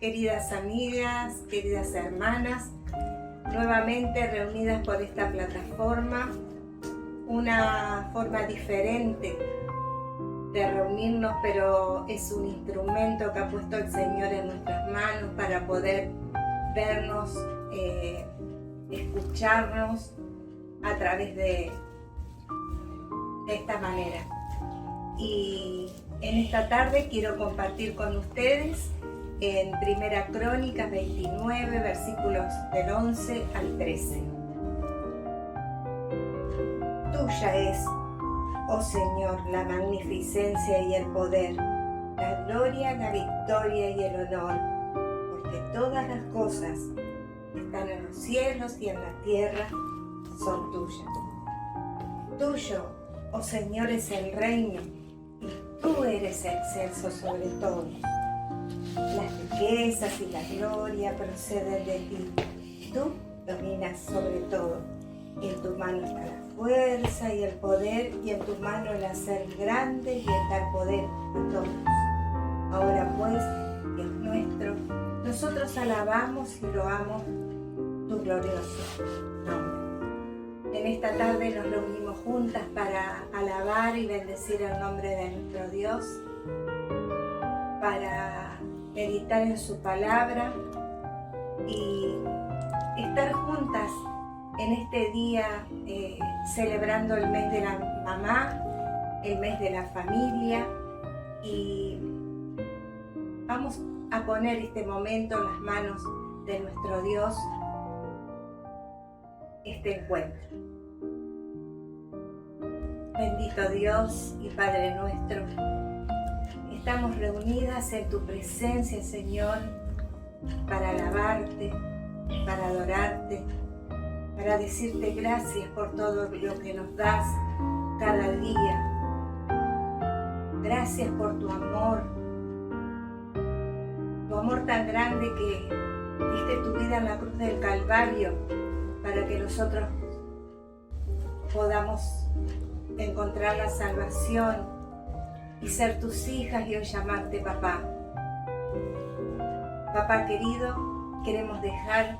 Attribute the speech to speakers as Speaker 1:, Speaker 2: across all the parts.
Speaker 1: queridas amigas, queridas hermanas, nuevamente reunidas por esta plataforma, una forma diferente de reunirnos, pero es un instrumento que ha puesto el Señor en nuestras manos para poder vernos, escucharnos a través de esta manera. Y en esta tarde quiero compartir con ustedes en Primera Crónicas 29, versículos del 11 al 13. Tuya es, oh Señor, la magnificencia y el poder, la gloria, la victoria y el honor, porque todas las cosas que están en los cielos y en la tierra son tuyas. Tuyo, oh Señor, es el reino, y tú eres excelso sobre todos. Las riquezas y la gloria proceden de ti. Tú dominas sobre todo. En tu mano está la fuerza y el poder, y en tu mano el hacer grande y el dar poder a todos. Ahora pues, Dios nuestro, nosotros alabamos y loamos tu glorioso nombre. En esta tarde nos reunimos juntas para alabar y bendecir el nombre de nuestro Dios, para meditar en su palabra y estar juntas en este día celebrando el mes de la mamá, el mes de la familia, y vamos a poner este momento en las manos de nuestro Dios, este encuentro. Bendito Dios y Padre nuestro, estamos reunidas en tu presencia, Señor, para alabarte, para adorarte, para decirte gracias por todo lo que nos das cada día. Gracias por tu amor tan grande que diste tu vida en la cruz del Calvario para que nosotros podamos encontrar la salvación y ser tus hijas y hoy llamarte papá. Papá querido, queremos dejar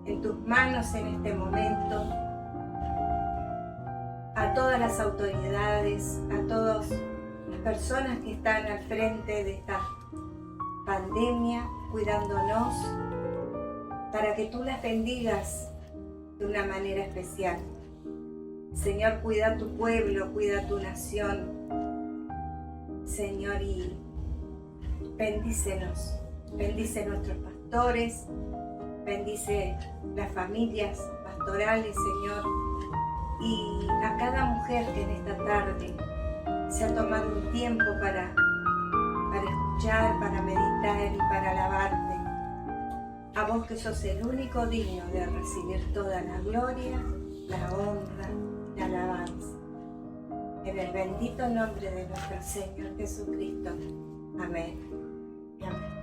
Speaker 1: en tus manos en este momento a todas las autoridades, a todas las personas que están al frente de esta pandemia, cuidándonos, para que tú las bendigas de una manera especial. Señor, cuida tu pueblo, cuida tu nación, Señor, y bendícenos, bendice nuestros pastores, bendice las familias pastorales, Señor, y a cada mujer que en esta tarde se ha tomado un tiempo para escuchar, para meditar y para alabarte. A vos que sos el único digno de recibir toda la gloria, la honra, la alabanza. En el bendito nombre de nuestro Señor Jesucristo. Amén. Y amén.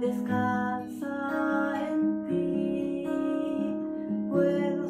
Speaker 2: Descansa en ti, puedo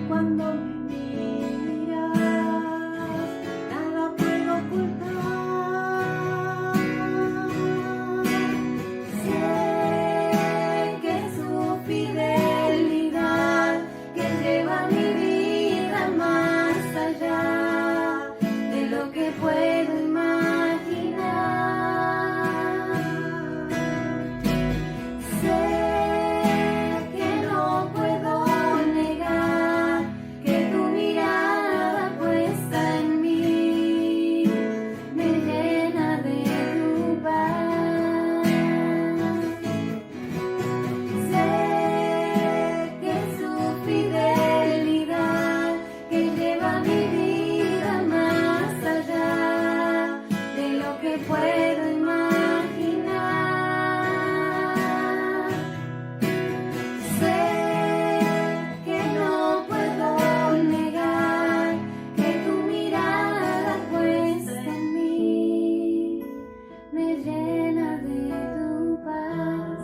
Speaker 2: cuando me miras, nada puedo ocultar. Sé que su fidelidad que lleva mi vida más allá de lo que puedo imaginar. Sé que no puedo negar que tu mirada puesta en mí me llena de tu paz. Sé que su fidelidad que lleva mi vida más allá de lo que puedo imaginar. Sé que no puedo negar que tu mirada puesta en mí me llena de tu paz,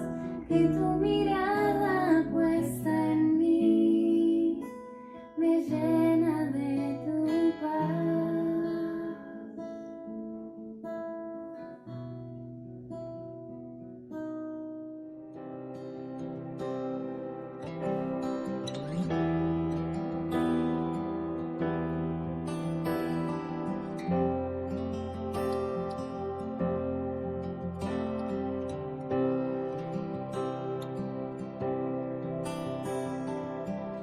Speaker 2: que tu mirada puesta en mí me llena de tu paz.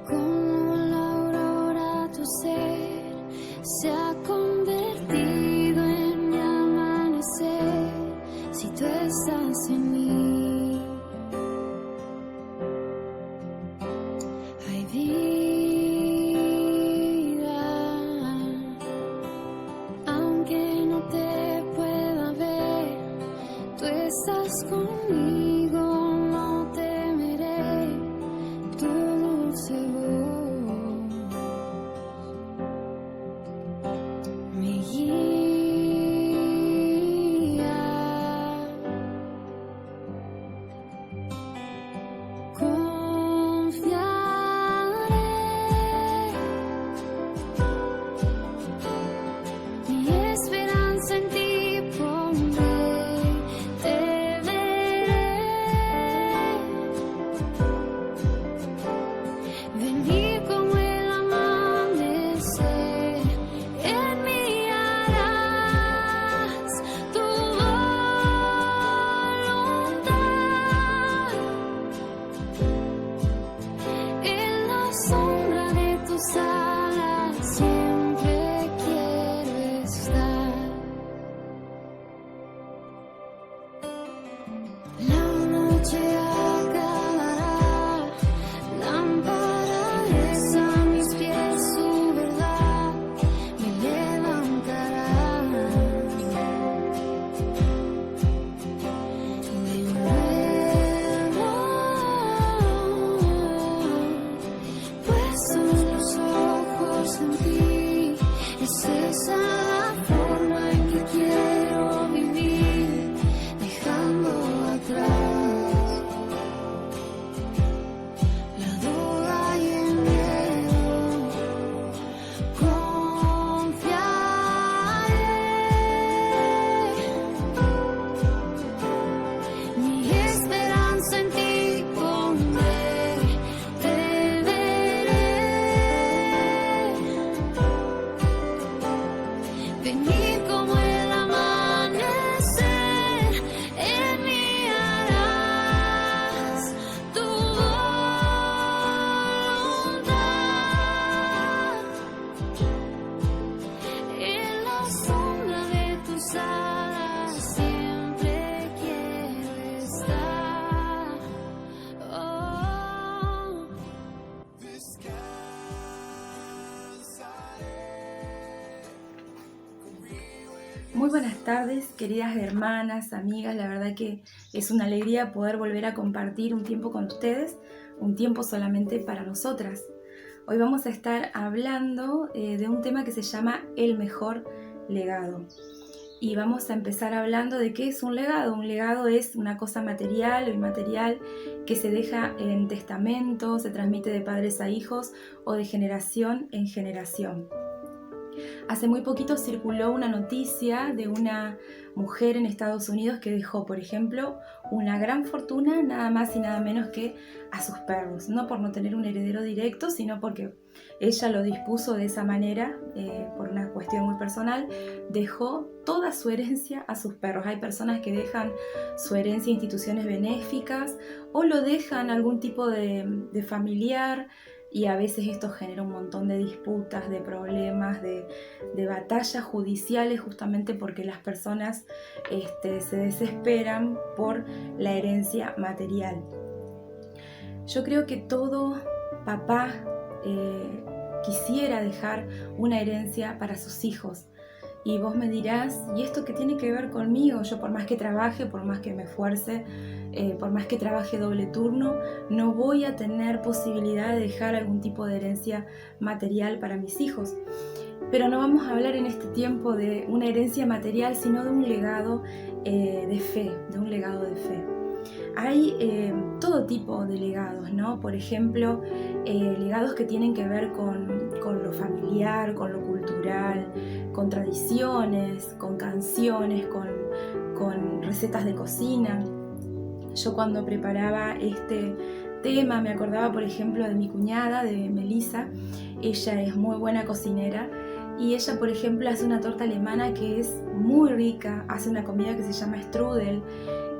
Speaker 2: Como la aurora tu ser se ha convertido en mi amanecer, si tú estás en mí hay vida, aunque no te pueda ver, tú estás conmigo, no temeré tu dulce voz me guía. Confiaré, mi esperanza en ti pondré, te veré. Venir como el amanecer, en mí harás tu voluntad. En la sombra de tus alas siempre quiero estar. La noche acabará, lámpara es a mis pies su verdad, me levantará de nuevo, puesto los ojos en ti, es esa la forma en que quiero vivir, dejando atrás la duda y el miedo. Confiaré, mi esperanza en ti pondré, te veré. Venir como el amanecer, en mí harás tu voluntad. En la sombra de tus alas siempre quiero estar. Oh.
Speaker 3: Muy buenas tardes, queridas hermanas, amigas. La verdad que es una alegría poder volver a compartir un tiempo con ustedes, un tiempo solamente para nosotras. Hoy vamos a estar hablando de un tema que se llama el mejor legado. y vamos a empezar hablando de qué es un legado. Un legado es una cosa material o inmaterial que se deja en testamento, se transmite de padres a hijos o de generación en generación. Hace muy poquito circuló una noticia de una mujer en Estados Unidos que dejó, por ejemplo, una gran fortuna nada más y nada menos que a sus perros. No por no tener un heredero directo, sino porque ella lo dispuso de esa manera, por una cuestión muy personal. Dejó toda su herencia a sus perros. Hay personas que dejan su herencia a instituciones benéficas o lo dejan a algún tipo de familiar, y a veces esto genera un montón de disputas, de problemas, de batallas judiciales, justamente porque las personas se desesperan por la herencia material. Yo creo que todo papá quisiera dejar una herencia para sus hijos. Y vos me dirás, ¿y esto qué tiene que ver conmigo? Yo por más que trabaje, por más que me esfuerce, por más que trabaje doble turno, no voy a tener posibilidad de dejar algún tipo de herencia material para mis hijos. Pero no vamos a hablar en este tiempo de una herencia material, sino de un legado de fe, de un legado de fe. Hay todo tipo de legados, ¿no? Por ejemplo, legados que tienen que ver con lo familiar, con lo cultural, con tradiciones, con canciones, con recetas de cocina. Yo cuando preparaba este tema me acordaba, por ejemplo, de mi cuñada, de Melissa. Ella es muy buena cocinera y ella, por ejemplo, hace una torta alemana que es muy rica, hace una comida que se llama strudel.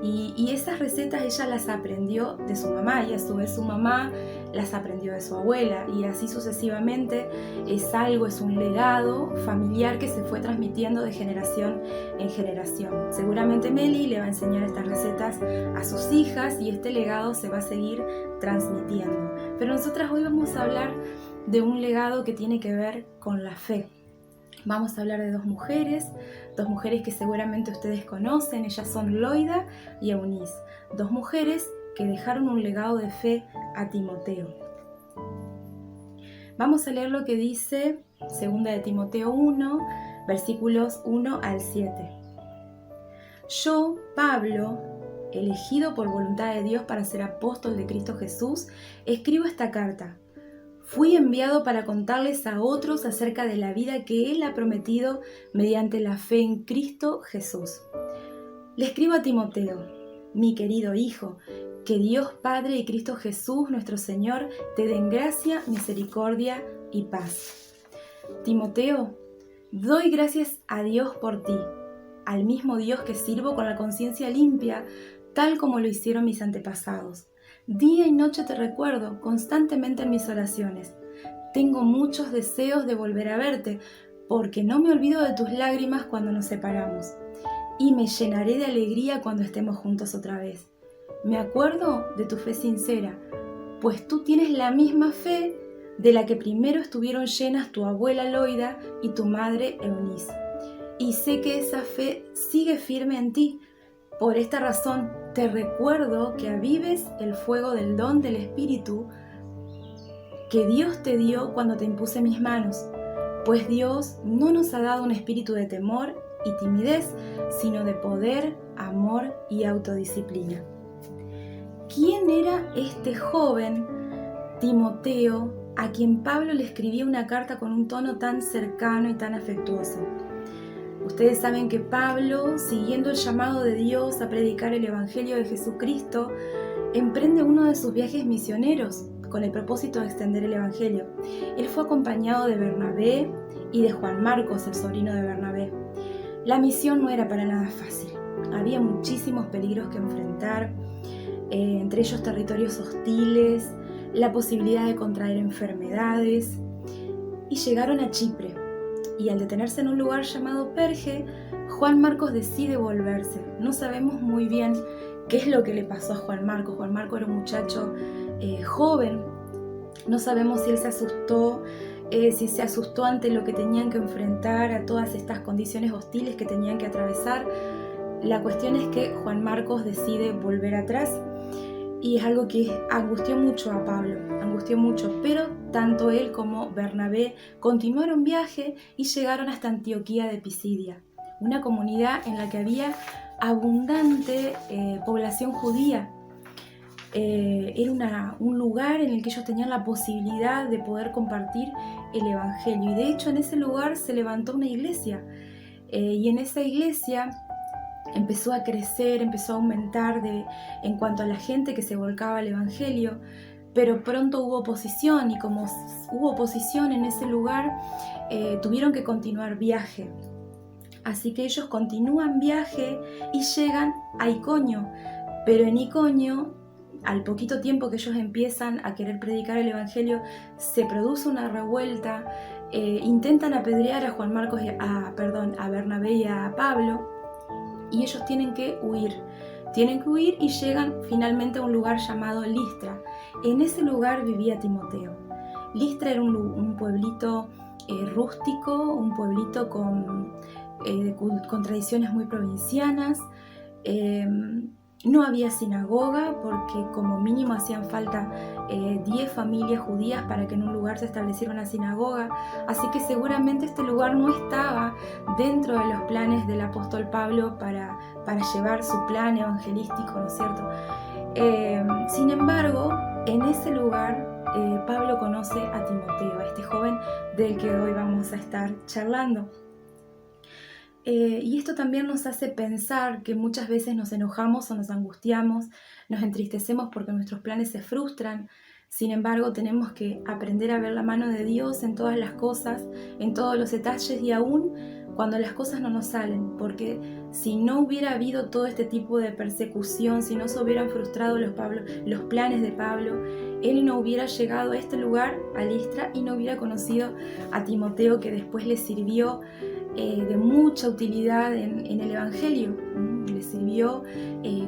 Speaker 3: Y esas recetas ella las aprendió de su mamá, y a su vez su mamá las aprendió de su abuela, y así sucesivamente. Es un legado familiar que se fue transmitiendo de generación en generación. Seguramente Meli le va a enseñar estas recetas a sus hijas y este legado se va a seguir transmitiendo. Pero nosotras hoy vamos a hablar de un legado que tiene que ver con la fe. Vamos a hablar de dos mujeres que seguramente ustedes conocen. Ellas son Loida y Eunice, dos mujeres que dejaron un legado de fe a Timoteo. Vamos a leer lo que dice 2 de Timoteo 1, versículos 1 al 7. Yo, Pablo, elegido por voluntad de Dios para ser apóstol de Cristo Jesús, escribo esta carta. Fui enviado para contarles a otros acerca de la vida que Él ha prometido mediante la fe en Cristo Jesús. Le escribo a Timoteo, mi querido hijo, que Dios Padre y Cristo Jesús, nuestro Señor, te den gracia, misericordia y paz. Timoteo, doy gracias a Dios por ti, al mismo Dios que sirvo con la conciencia limpia, tal como lo hicieron mis antepasados. Día y noche te recuerdo constantemente en mis oraciones. Tengo muchos deseos de volver a verte, porque no me olvido de tus lágrimas cuando nos separamos, y me llenaré de alegría cuando estemos juntos otra vez. Me acuerdo de tu fe sincera, pues tú tienes la misma fe de la que primero estuvieron llenas tu abuela Loida y tu madre Eunice. Y sé que esa fe sigue firme en ti. Por esta razón, te recuerdo que avives el fuego del don del Espíritu que Dios te dio cuando te impuse mis manos, pues Dios no nos ha dado un espíritu de temor y timidez, sino de poder, amor y autodisciplina. ¿Quién era este joven Timoteo a quien Pablo le escribía una carta con un tono tan cercano y tan afectuoso? Ustedes saben que Pablo, siguiendo el llamado de Dios a predicar el Evangelio de Jesucristo, emprende uno de sus viajes misioneros con el propósito de extender el Evangelio. Él fue acompañado de Bernabé y de Juan Marcos, el sobrino de Bernabé. La misión no era para nada fácil. Había muchísimos peligros que enfrentar, entre ellos territorios hostiles, la posibilidad de contraer enfermedades, y llegaron a Chipre. Y al detenerse en un lugar llamado Perge, Juan Marcos decide volverse. No sabemos muy bien qué es lo que le pasó a Juan Marcos. Juan Marcos era un muchacho joven. No sabemos si él se asustó ante lo que tenían que enfrentar, a todas estas condiciones hostiles que tenían que atravesar. La cuestión es que Juan Marcos decide volver atrás, y es algo que angustió mucho a Pablo, pero tanto él como Bernabé continuaron viaje y llegaron hasta Antioquía de Pisidia, una comunidad en la que había abundante población judía. Era un lugar en el que ellos tenían la posibilidad de poder compartir el Evangelio, y de hecho en ese lugar se levantó una iglesia, y en esa iglesia empezó a crecer, empezó a aumentar en cuanto a la gente que se volcaba al Evangelio, pero pronto hubo oposición, y como hubo oposición en ese lugar, tuvieron que continuar viaje. Así que ellos continúan viaje y llegan a Iconio, pero en Iconio, al poquito tiempo que ellos empiezan a querer predicar el Evangelio, se produce una revuelta, intentan apedrear a a Bernabé y a Pablo, y ellos tienen que huir y llegan finalmente a un lugar llamado Listra. En ese lugar vivía Timoteo. Listra era un pueblito rústico, un pueblito con tradiciones muy provincianas. No había sinagoga porque como mínimo hacían falta 10 familias judías para que en un lugar se estableciera una sinagoga, así que seguramente este lugar no estaba dentro de los planes del apóstol Pablo para llevar su plan evangelístico, ¿no es cierto? Sin embargo, en ese lugar Pablo conoce a Timoteo, a este joven del que hoy vamos a estar charlando. Y esto también nos hace pensar que muchas veces nos enojamos o nos angustiamos, nos entristecemos porque nuestros planes se frustran. Sin embargo, tenemos que aprender a ver la mano de Dios en todas las cosas, en todos los detalles, y aún cuando las cosas no nos salen, porque si no hubiera habido todo este tipo de persecución, si no se hubieran frustrado los planes de Pablo, él no hubiera llegado a este lugar, a Listra, y no hubiera conocido a Timoteo, que después le sirvió de mucha utilidad en el Evangelio. Le sirvió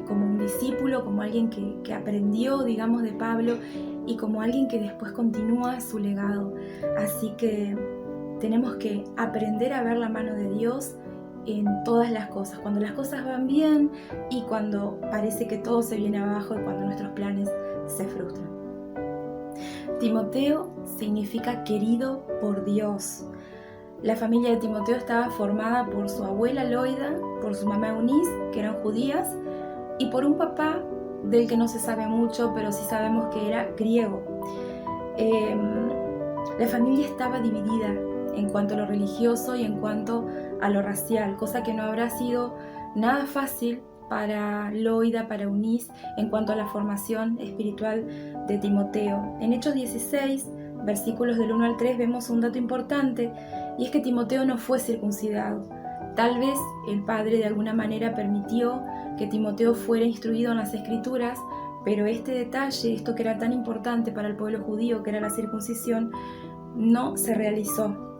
Speaker 3: como un discípulo, como alguien que aprendió, digamos, de Pablo, y como alguien que después continúa su legado. Así que tenemos que aprender a ver la mano de Dios en todas las cosas, cuando las cosas van bien y cuando parece que todo se viene abajo y cuando nuestros planes se frustran. Timoteo significa querido por Dios. La familia de Timoteo estaba formada por su abuela Loida, por su mamá Eunice, que eran judías, y por un papá del que no se sabe mucho, pero sí sabemos que era griego. La familia estaba dividida en cuanto a lo religioso y en cuanto a lo racial, cosa que no habrá sido nada fácil para Loida, para Eunice, en cuanto a la formación espiritual de Timoteo. En Hechos 16, versículos del 1 al 3, vemos un dato importante, y es que Timoteo no fue circuncidado. Tal vez el padre de alguna manera permitió que Timoteo fuera instruido en las Escrituras, pero este detalle, esto que era tan importante para el pueblo judío, que era la circuncisión, no se realizó.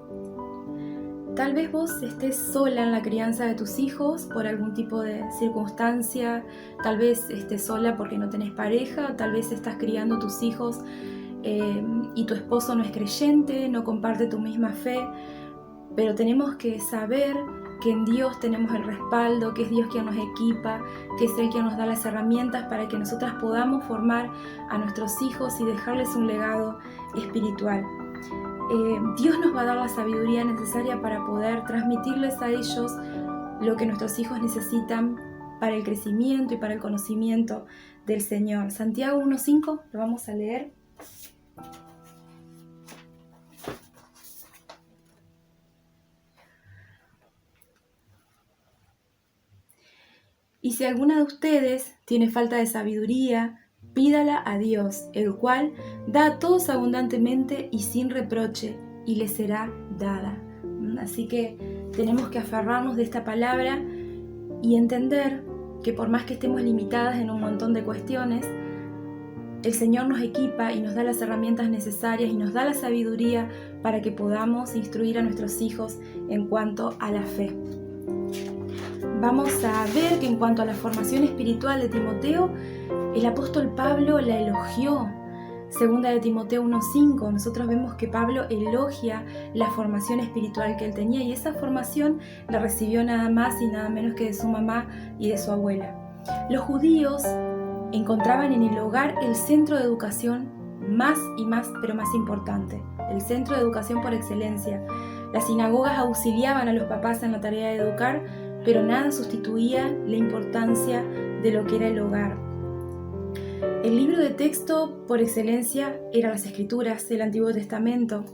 Speaker 3: Tal vez vos estés sola en la crianza de tus hijos por algún tipo de circunstancia, tal vez estés sola porque no tenés pareja, tal vez estás criando tus hijos y tu esposo no es creyente, no comparte tu misma fe, pero tenemos que saber que en Dios tenemos el respaldo, que es Dios quien nos equipa, que es Él quien nos da las herramientas para que nosotras podamos formar a nuestros hijos y dejarles un legado espiritual. Dios nos va a dar la sabiduría necesaria para poder transmitirles a ellos lo que nuestros hijos necesitan para el crecimiento y para el conocimiento del Señor. Santiago 1:5, lo vamos a leer. Y si alguna de ustedes tiene falta de sabiduría, pídala a Dios, el cual da a todos abundantemente y sin reproche, y le será dada. Así que tenemos que aferrarnos de esta palabra y entender que por más que estemos limitadas en un montón de cuestiones, el Señor nos equipa y nos da las herramientas necesarias y nos da la sabiduría para que podamos instruir a nuestros hijos en cuanto a la fe. Vamos a ver que en cuanto a la formación espiritual de Timoteo, el apóstol Pablo la elogió. Segunda de Timoteo 1:5, nosotros vemos que Pablo elogia la formación espiritual que él tenía, y esa formación la recibió nada más y nada menos que de su mamá y de su abuela. Los judíos encontraban en el hogar el centro de educación más importante, el centro de educación por excelencia. Las sinagogas auxiliaban a los papás en la tarea de educar, pero nada sustituía la importancia de lo que era el hogar. El libro de texto por excelencia eran las Escrituras, el Antiguo Testamento.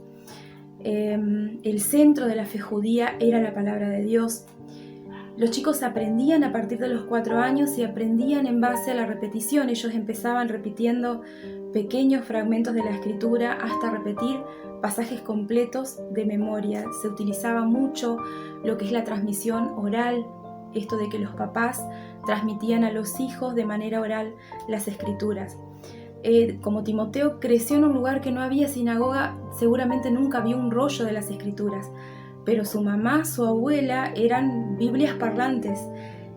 Speaker 3: El centro de la fe judía era la palabra de Dios. Los chicos aprendían a partir de los 4 años y aprendían en base a la repetición. Ellos empezaban repitiendo pequeños fragmentos de la Escritura hasta repetir pasajes completos de memoria. Se utilizaba mucho lo que es la transmisión oral, esto de que los papás transmitían a los hijos de manera oral las Escrituras. Como Timoteo creció en un lugar que no había sinagoga, seguramente nunca vio un rollo de las Escrituras, pero su mamá, su abuela eran Biblias parlantes.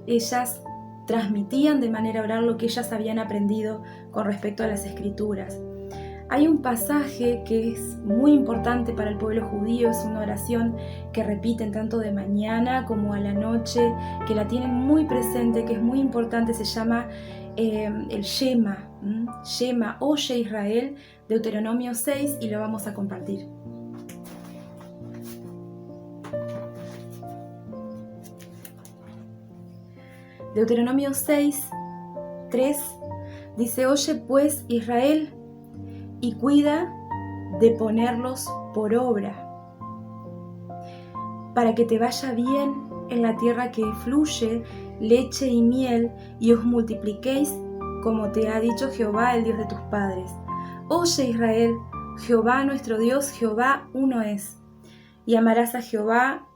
Speaker 3: Ellas transmitían de manera oral lo que ellas habían aprendido con respecto a las Escrituras. Hay un pasaje que es muy importante para el pueblo judío, es una oración que repiten tanto de mañana como a la noche, que la tienen muy presente, que es muy importante, se llama el Shema, Shema, oye Israel, Deuteronomio 6, y lo vamos a compartir. Deuteronomio 6, 3 dice: oye pues Israel, y cuida de ponerlos por obra, para que te vaya bien en la tierra que fluye leche y miel, y os multipliquéis como te ha dicho Jehová, el Dios de tus padres. Oye Israel, Jehová nuestro Dios, Jehová uno es, y amarás a Jehová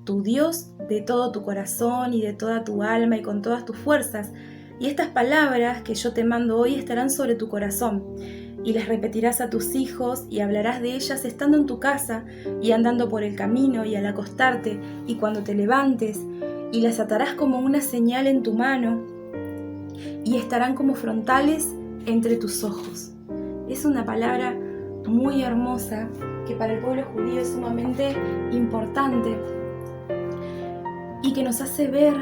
Speaker 3: tu Dios de todo tu corazón y de toda tu alma y con todas tus fuerzas. Y estas palabras que yo te mando hoy estarán sobre tu corazón, y las repetirás a tus hijos, y hablarás de ellas estando en tu casa, y andando por el camino, y al acostarte, y cuando te levantes, y las atarás como una señal en tu mano, y estarán como frontales entre tus ojos. Es una palabra muy hermosa que para el pueblo judío es sumamente importante y que nos hace ver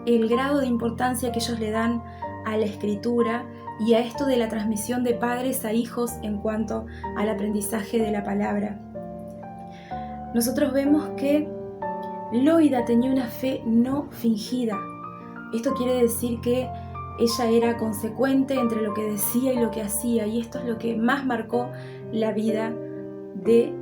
Speaker 3: el grado de importancia que ellos le dan a la Escritura y a esto de la transmisión de padres a hijos en cuanto al aprendizaje de la palabra. Nosotros vemos que Loida tenía una fe no fingida. Esto quiere decir que ella era consecuente entre lo que decía y lo que hacía, y esto es lo que más marcó la vida de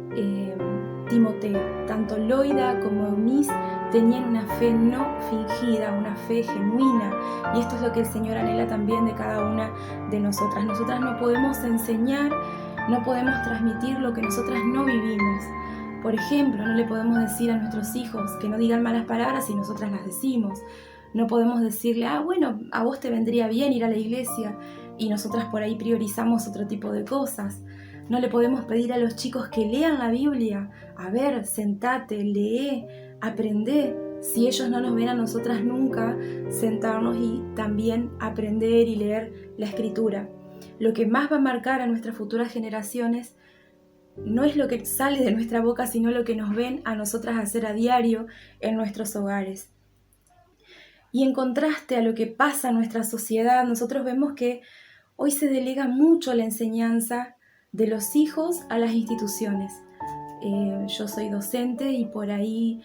Speaker 3: Timoteo. Tanto Loida como Eunice tenían una fe no fingida, una fe genuina, y esto es lo que el Señor anhela también de cada una de nosotras. Nosotras no podemos enseñar, no podemos transmitir lo que nosotras no vivimos. Por ejemplo, no le podemos decir a nuestros hijos que no digan malas palabras si nosotras las decimos. No podemos decirle, bueno, a vos te vendría bien ir a la iglesia, y nosotras por ahí priorizamos otro tipo de cosas. No le podemos pedir a los chicos que lean la Biblia. A ver, sentate, lee, aprende. Si ellos no nos ven a nosotras nunca, sentarnos y también aprender y leer la Escritura. Lo que más va a marcar a nuestras futuras generaciones no es lo que sale de nuestra boca, sino lo que nos ven a nosotras hacer a diario en nuestros hogares. Y en contraste a lo que pasa en nuestra sociedad, nosotros vemos que hoy se delega mucho la enseñanza de los hijos a las instituciones. Yo soy docente y por ahí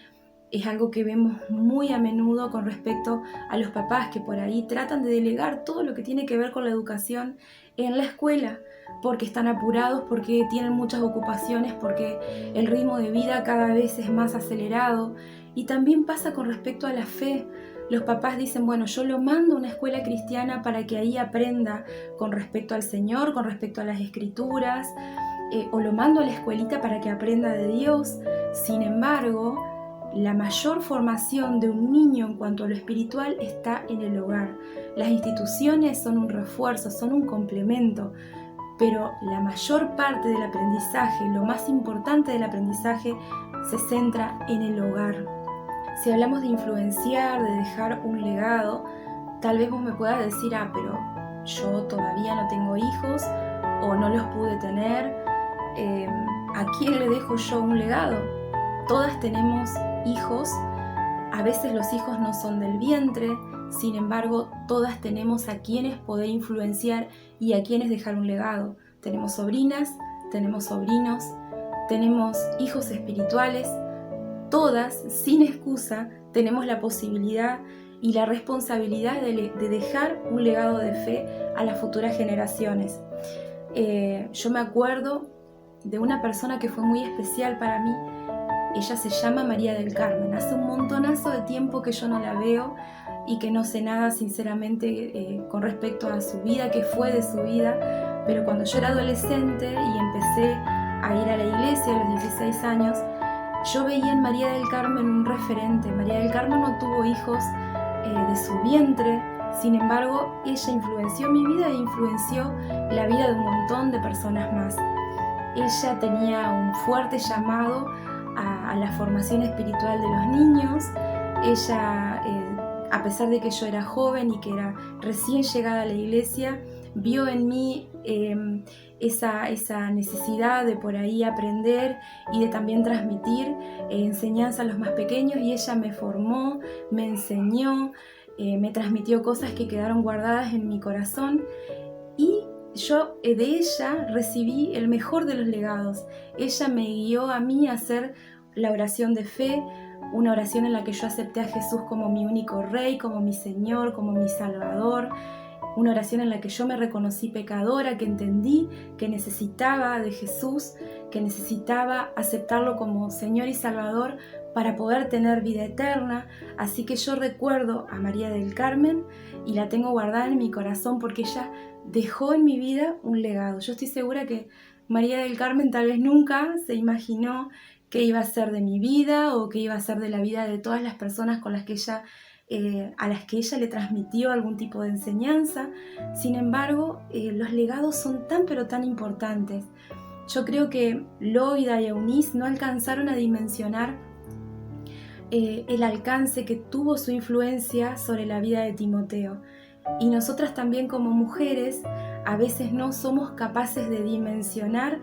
Speaker 3: es algo que vemos muy a menudo con respecto a los papás que por ahí tratan de delegar todo lo que tiene que ver con la educación en la escuela, porque están apurados, porque tienen muchas ocupaciones, porque el ritmo de vida cada vez es más acelerado. Y también pasa con respecto a la fe. Los papás dicen, bueno, yo lo mando a una escuela cristiana para que ahí aprenda con respecto al Señor, con respecto a las Escrituras, o lo mando a la escuelita para que aprenda de Dios. Sin embargo, la mayor formación de un niño en cuanto a lo espiritual está en el hogar. Las instituciones son un refuerzo, son un complemento, pero la mayor parte del aprendizaje, lo más importante del aprendizaje, se centra en el hogar. Si hablamos de influenciar, de dejar un legado, tal vez vos me puedas decir, pero yo todavía no tengo hijos o no los pude tener. ¿A quién le dejo yo un legado? Todas tenemos hijos, a veces los hijos no son del vientre, sin embargo, todas tenemos a quienes poder influenciar y a quienes dejar un legado. Tenemos sobrinas, tenemos sobrinos, tenemos hijos espirituales. Todas, sin excusa, tenemos la posibilidad y la responsabilidad de dejar un legado de fe a las futuras generaciones. Yo me acuerdo de una persona que fue muy especial para mí. Ella se llama María del Carmen. Hace un montonazo de tiempo que yo no la veo y que no sé nada sinceramente con respecto a su vida, qué fue de su vida, pero cuando yo era adolescente y empecé a ir a la iglesia a los 16 años, yo veía en María del Carmen un referente. María del Carmen no tuvo hijos de su vientre, sin embargo ella influenció mi vida e influenció la vida de un montón de personas más. Ella tenía un fuerte llamado a la formación espiritual de los niños. Ella, a pesar de que yo era joven y que era recién llegada a la iglesia, vio en mí esa necesidad de por ahí aprender y de también transmitir enseñanza a los más pequeños, y ella me formó, me enseñó, me transmitió cosas que quedaron guardadas en mi corazón, y yo de ella recibí el mejor de los legados. Ella me guió a mí a hacer la oración de fe, una oración en la que yo acepté a Jesús como mi único Rey, como mi Señor, como mi Salvador. Una oración en la que yo me reconocí pecadora, que entendí que necesitaba de Jesús, que necesitaba aceptarlo como Señor y Salvador para poder tener vida eterna. Así que yo recuerdo a María del Carmen y la tengo guardada en mi corazón porque ella dejó en mi vida un legado. Yo estoy segura que María del Carmen tal vez nunca se imaginó qué iba a ser de mi vida o qué iba a ser de la vida de todas las personas con las que ella a las que ella le transmitió algún tipo de enseñanza. Sin embargo, los legados son tan pero tan importantes. Yo creo que Loida y Eunice no alcanzaron a dimensionar el alcance que tuvo su influencia sobre la vida de Timoteo. Y nosotras también como mujeres a veces no somos capaces de dimensionar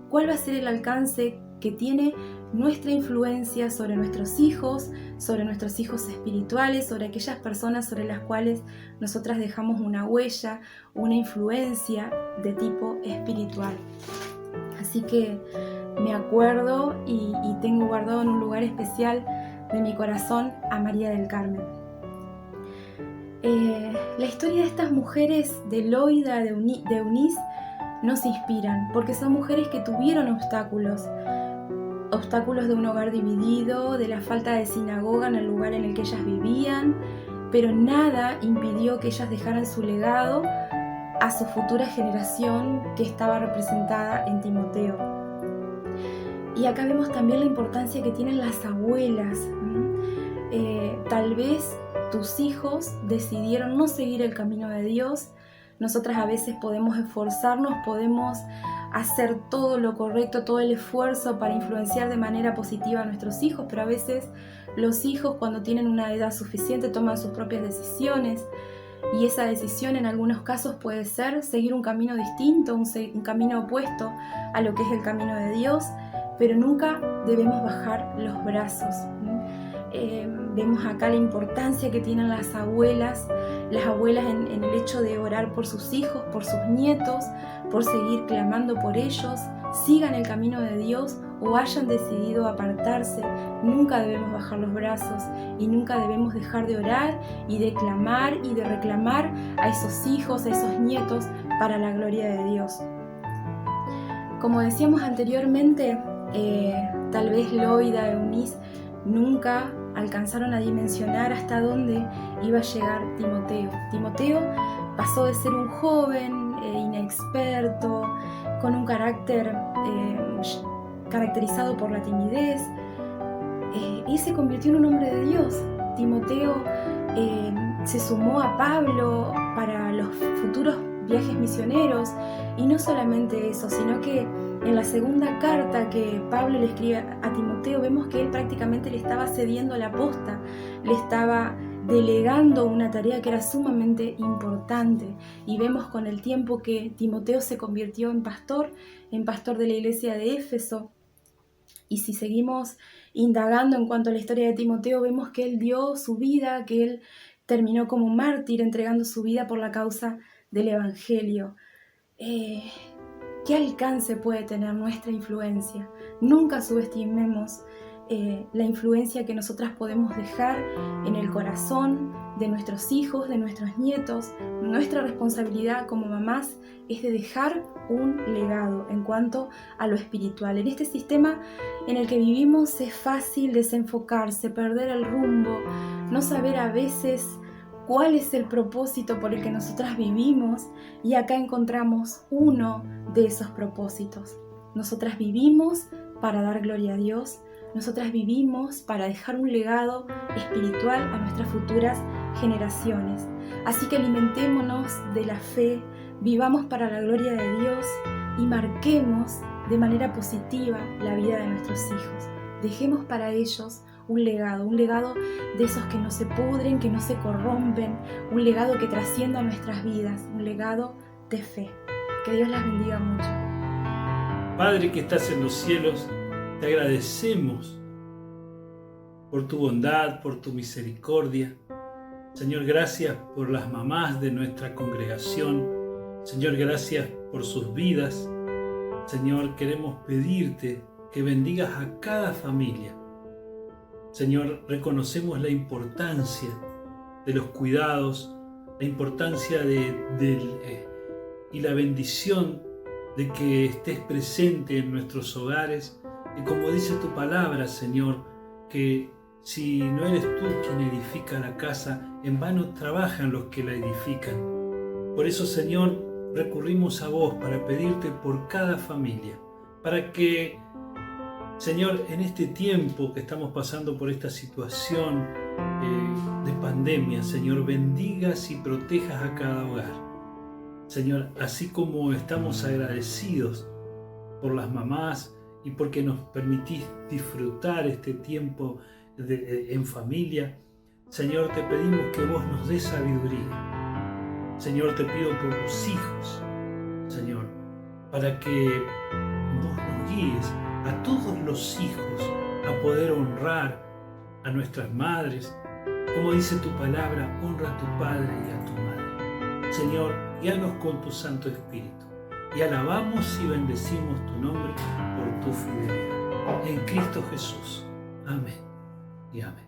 Speaker 3: cuál va a ser el alcance que tiene nuestra influencia sobre nuestros hijos espirituales, sobre aquellas personas sobre las cuales nosotras dejamos una huella, una influencia de tipo espiritual. Así que me acuerdo y tengo guardado en un lugar especial de mi corazón a María del Carmen. La historia de estas mujeres, de Loida, de Eunice, nos inspiran porque son mujeres que tuvieron obstáculos de un hogar dividido, de la falta de sinagoga en el lugar en el que ellas vivían, pero nada impidió que ellas dejaran su legado a su futura generación que estaba representada en Timoteo. Y acá vemos también la importancia que tienen las abuelas. Tal vez tus hijos decidieron no seguir el camino de Dios. Nosotras a veces podemos esforzarnos, podemos hacer todo lo correcto, todo el esfuerzo para influenciar de manera positiva a nuestros hijos, pero a veces los hijos, cuando tienen una edad suficiente, toman sus propias decisiones, y esa decisión en algunos casos puede ser seguir un camino distinto, un camino opuesto a lo que es el camino de Dios, pero nunca debemos bajar los brazos. Vemos acá la importancia que tienen las abuelas en el hecho de orar por sus hijos, por sus nietos, por seguir clamando por ellos, sigan el camino de Dios o hayan decidido apartarse. Nunca debemos bajar los brazos y nunca debemos dejar de orar y de clamar y de reclamar a esos hijos, a esos nietos para la gloria de Dios. Como decíamos anteriormente, tal vez Loida, Eunice nunca alcanzaron a dimensionar hasta dónde iba a llegar Timoteo. Timoteo pasó de ser un joven inexperto, con un carácter caracterizado por la timidez, y se convirtió en un hombre de Dios. Timoteo se sumó a Pablo para los futuros viajes misioneros, y no solamente eso, sino que en la segunda carta que Pablo le escribe a Timoteo vemos que él prácticamente le estaba cediendo la posta, le estaba delegando una tarea que era sumamente importante, y vemos con el tiempo que Timoteo se convirtió en pastor de la iglesia de Éfeso. Y si seguimos indagando en cuanto a la historia de Timoteo, vemos que él dio su vida, que él terminó como un mártir entregando su vida por la causa del Evangelio. ¿Qué alcance puede tener nuestra influencia? Nunca subestimemos la influencia que nosotras podemos dejar en el corazón de nuestros hijos, de nuestros nietos. Nuestra responsabilidad como mamás es de dejar un legado en cuanto a lo espiritual. En este sistema en el que vivimos es fácil desenfocarse, perder el rumbo, no saber a veces cuál es el propósito por el que nosotras vivimos, y acá encontramos uno de esos propósitos. Nosotras vivimos para dar gloria a Dios. Nosotras vivimos para dejar un legado espiritual a nuestras futuras generaciones. Así que alimentémonos de la fe, vivamos para la gloria de Dios y marquemos de manera positiva la vida de nuestros hijos. Dejemos para ellos un legado de esos que no se pudren, que no se corrompen, un legado que trascienda nuestras vidas, un legado de fe. Que Dios las bendiga mucho.
Speaker 4: Padre que estás en los cielos, te agradecemos por tu bondad, por tu misericordia. Señor, gracias por las mamás de nuestra congregación. Señor, gracias por sus vidas. Señor, queremos pedirte que bendigas a cada familia. Señor, reconocemos la importancia de los cuidados, la importancia y la bendición de que estés presente en nuestros hogares. Y como dice tu palabra, Señor, que si no eres tú quien edifica la casa, en vano trabajan los que la edifican. Por eso, Señor, recurrimos a vos para pedirte por cada familia, para que, Señor, en este tiempo que estamos pasando por esta situación de pandemia, Señor, bendigas y protejas a cada hogar. Señor, así como estamos agradecidos por las mamás y porque nos permitís disfrutar este tiempo en familia, Señor, te pedimos que vos nos des sabiduría. Señor, te pido por los hijos, Señor, para que vos nos guíes a todos los hijos a poder honrar a nuestras madres. Como dice tu palabra, honra a tu padre y a tu madre. Señor, guíanos con tu Santo Espíritu y alabamos y bendecimos tu nombre por tu fidelidad. En Cristo Jesús. Amén y amén.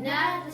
Speaker 2: Nada